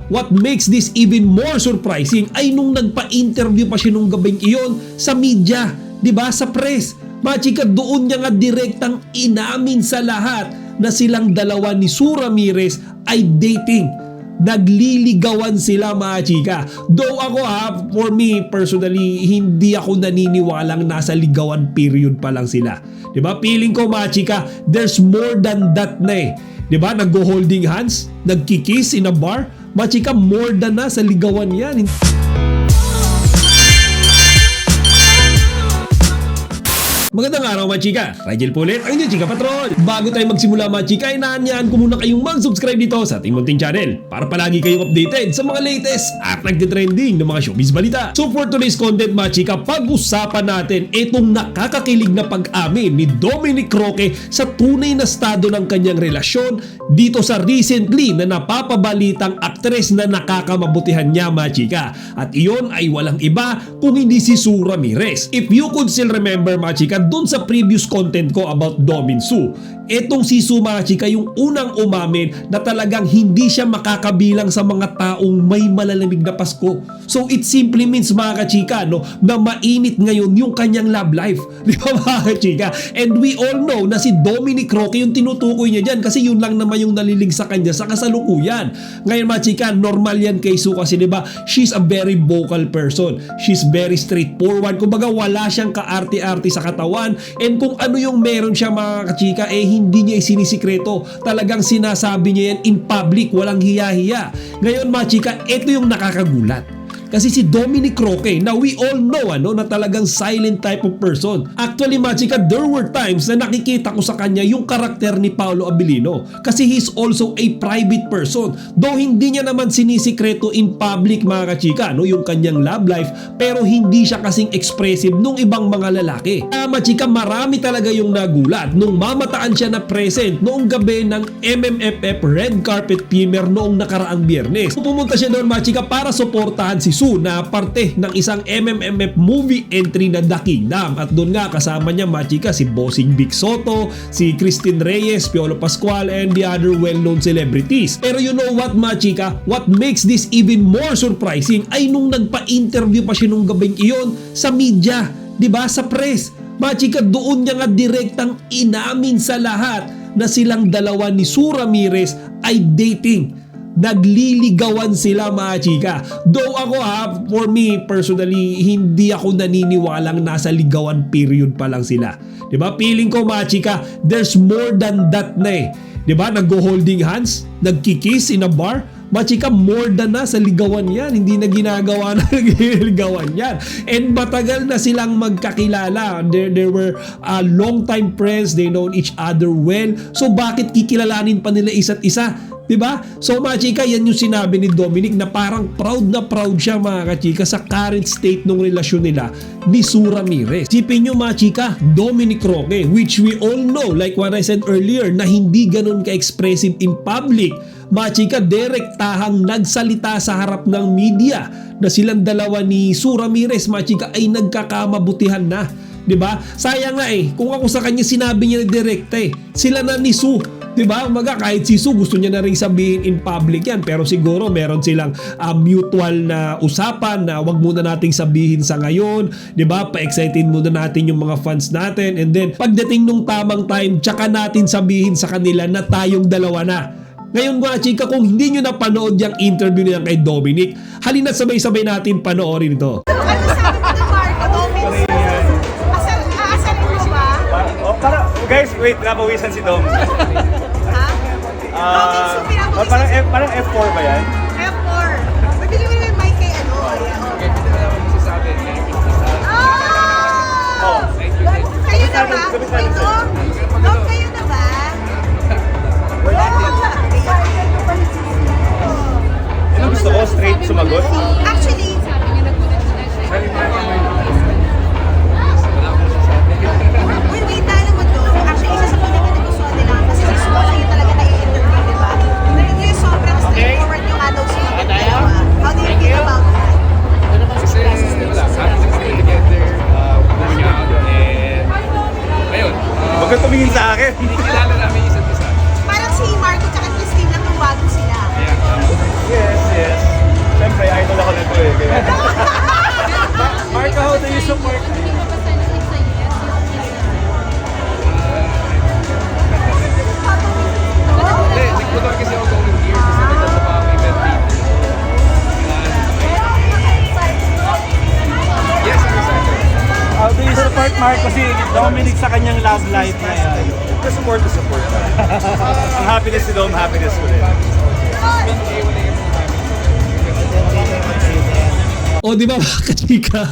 what makes this even more surprising ay nung nagpa-interview pa siya nung gabing iyon sa media, 'di ba, sa press. Mga chika, doon niya nga direktang inamin sa lahat na silang dalawa ni Sue Ramirez ay dating. Nagliligawan sila, mga chika. Though ako for me personally, hindi ako naniniwalang nasa ligawan period pa lang sila. 'Di ba? Feeling ko, mga chika, there's more than that na eh. 'Di ba? Naggo-holding hands, nagkikiss in a bar. Mga chika, more than na sa ligawan 'yan. Magandang araw, mga chika. Rigel po ulit, ang inyong chika patrol. Bago tayo magsimula, mga chika, inaanyahan ko muna kayong mag-subscribe dito sa ating munting channel para palagi kayong updated sa mga latest at nagtitrending ng mga showbiz balita. So for today's content, mga chika, pag-usapan natin itong nakakakilig na pag-amin ni Dominic Roque sa tunay na estado ng kanyang relasyon dito sa recently na napapabalitang aktres na nakakamabutihan niya, mga chika. At iyon ay walang iba kung hindi si Sue Ramirez. If you could still remember, mga chika, doon sa previous content ko about Domin Sue, etong si Sue, mga chika, yung unang umamin na talagang hindi siya makakabilang sa mga taong may malalamig na Pasko. So it simply means, mga kachika, no, na mainit ngayon yung kanyang love life. Di ba, mga kachika? And we all know na si Dominic Roque yung tinutukoy niya dyan kasi yun lang naman yung nalilig sa kanya sa kasalukuyan. Ngayon, mga chika, normal yan kay Sue kasi, di ba, she's a very vocal person. She's very straightforward. Kumbaga, wala siyang kaarte-arte sa katawan. And kung ano yung meron siya, mga kachika, hindi niya isinisikreto. Talagang sinasabi niya yan in public, walang hiya-hiya. Ngayon, mga chika, ito yung nakakagulat. Kasi si Dominic Roque, na we all know na talagang silent type of person. Actually, mga chika, there were times na nakikita ko sa kanya yung karakter ni Paolo Abilino. Kasi he's also a private person. Though hindi niya naman sinisikreto in public, mga kachika, yung kanyang love life, pero hindi siya kasing expressive nung ibang mga lalaki. Mga chika, marami talaga yung nagulat nung mamataan siya na present noong gabi ng MMFF Red Carpet Premiere noong nakaraang Biyernes. Pumunta siya doon, mga chika, para suportahan si Sue na parte ng isang MMFF movie entry na The Kingdom. At doon nga kasama niya, mga chika, si Bossing Vic Soto, si Christine Reyes, Piolo Pascual, and the other well-known celebrities. Pero you know what, mga chika, what makes this even more surprising ay nung nagpa-interview pa siya nung gabing iyon sa media, 'di ba, sa press. Mga chika, doon niya nga direktang inamin sa lahat na silang dalawa ni Sue Ramirez ay dating. Nagliligawan sila, mga chika. Though ako for me personally, hindi ako naniniwalang nasa ligawan period pa lang sila. 'Di ba? Feeling ko, mga chika, there's more than that na eh. 'Di ba? Naggo-holding hands, nagkikiss in a bar. Mga chika, more than na sa ligawan yan. Hindi na ginagawa na ligawan yan. And matagal na silang magkakilala. There were long time friends. They know each other well. So bakit kikilalanin pa nila isa't isa? 'Di ba? So, mga chika, yan yung sinabi ni Dominic na parang proud na proud siya, mga kachika, sa current state ng relasyon nila ni Sue Ramirez. Sipin nyo, mga chika, Dominic Roque, which we all know, like what I said earlier, na hindi ganun ka-expressive in public. Mga chika, direktahang nagsalita sa harap ng media na silang dalawa ni Sue Ramirez, mga chika, ay nagkakamabutihan na. 'Di ba? Sayang nga kung ako sa kanya sinabi niya direkta sila na ni Sue. 'Di ba? Kahit si Sue gusto niya na rin sabihin in public yan, pero siguro meron silang mutual na usapan na wag muna nating sabihin sa ngayon, 'di ba? Pa-excited muna natin yung mga fans natin, and then pagdating nung tamang time, tsaka natin sabihin sa kanila na tayong dalawa na. Ngayon, mga chika, kung hindi nyo napanood yung interview niya kay Dominic, halina't sabay-sabay natin panoorin ito. Ano sabi mo ng Marco, Dominic? Aasarin mo ba? Guys, wait, napawisan si Dom. Ha? Dominic, so pinapawisan. Parang F4 ba yan? F4. Pabili mo yung mic kay ano. Okay, pwede na naman masasabi. Oh! Kayo na ba? Wait, Dom? Dom, kayo na ba? Ano gusto ko? Straight sumagot? Actually, wait, dahil mo to. Actually, isa sa pinaka nagustuhan nila kasi si Sue lang yung talaga na-i-interview, di ba? Kasi sobrang straightforward yung nga daw sumagot dalawa. How do you feel about that? Kasi lang, happy na kami together, going out, and ayun. Huwag ka tumingin sa akin. Hindi kilala namin isa't isa. Parang si Marco at Christine lang yung bago sila. Yeah, Yes. na to eh. Kaya... Marco, how do you support? Hindi, nagpunta kasi ako going here kasi nagpunta pa ako event dito. Yes, I'm excited. How do you support Marco si Dominic sa kanyang love life na yan? The support. Ang happiness ni Dom, happiness ko rin. O di ba mga kachika?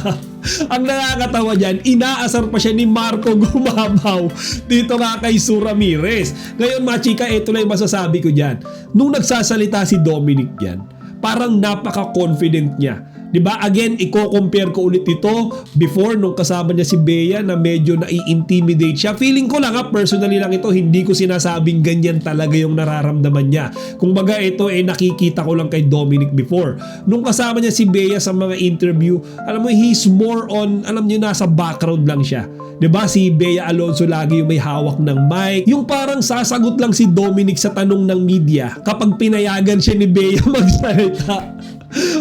Ang nakakatawa dyan, inaasar pa siya ni Marco Gumabaw dito nga kay Sue Ramirez. Ngayon mga chika, ito lang yung masasabi ko dyan. Nung nagsasalita si Dominic dyan, parang napaka-confident niya. Diba? Again, i-compare ko ulit ito before nung kasama niya si Bea na medyo nai-intimidate siya. Feeling ko lang personally lang ito, hindi ko sinasabing ganyan talaga yung nararamdaman niya. Kung baga ito nakikita ko lang kay Dominic before. Nung kasama niya si Bea sa mga interview, alam mo, he's more on, alam niyo, nasa background lang siya. 'Di ba? Si Bea Alonzo lagi yung may hawak ng mic. Yung parang sasagot lang si Dominic sa tanong ng media kapag pinayagan siya ni Bea magsalita.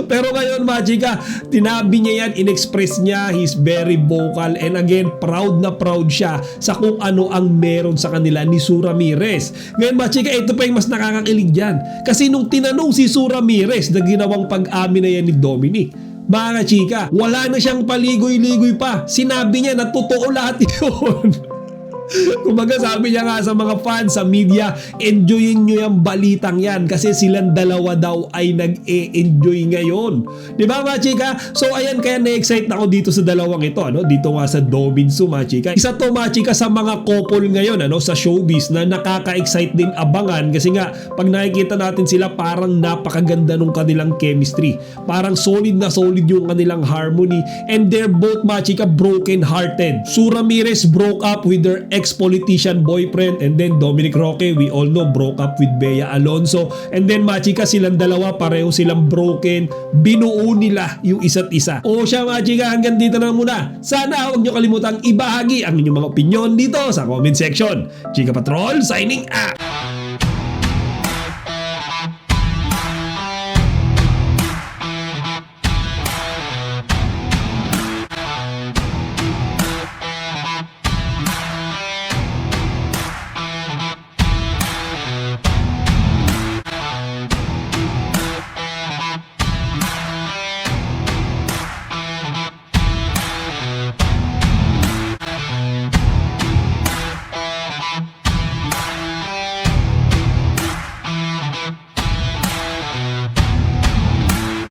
Pero ngayon mga chika, tinabi niya yan, in-express niya, he's very vocal, and again, proud na proud siya sa kung ano ang meron sa kanila ni Sue Ramirez. Ngayon mga chika, ito pa yung mas nakakakilig dyan. Kasi nung tinanong si Sue Ramirez na ginawang pag-amin na yan ni Dominic, mga chika, wala na siyang paligoy-ligoy pa. Sinabi niya na totoo lahat yun. Kumbaga sabi niya nga sa mga fans, sa media, enjoyin nyo yung balitang yan kasi silang dalawa daw ay nag-e-enjoy ngayon. Diba mga chika? So ayan, kaya na-excite ako dito sa dalawang ito, dito nga sa Dominsu mga chika. Isa to mga chika sa mga couple ngayon sa showbiz na nakaka-excite din abangan kasi nga pag nakikita natin sila parang napakaganda nung kanilang chemistry. Parang solid na solid yung kanilang harmony, and they're both mga chika broken hearted. Sue Ramirez broke up with their ex-politician boyfriend, and then Dominic Roque, we all know, broke up with Bea Alonzo, and then mga chika, silang dalawa pareho silang broken, binuo nila yung isa't isa. O siya mga chika, hanggang dito na muna. Sana huwag nyo kalimutang ibahagi ang inyong mga opinion dito sa comment section. Chika Patrol signing out!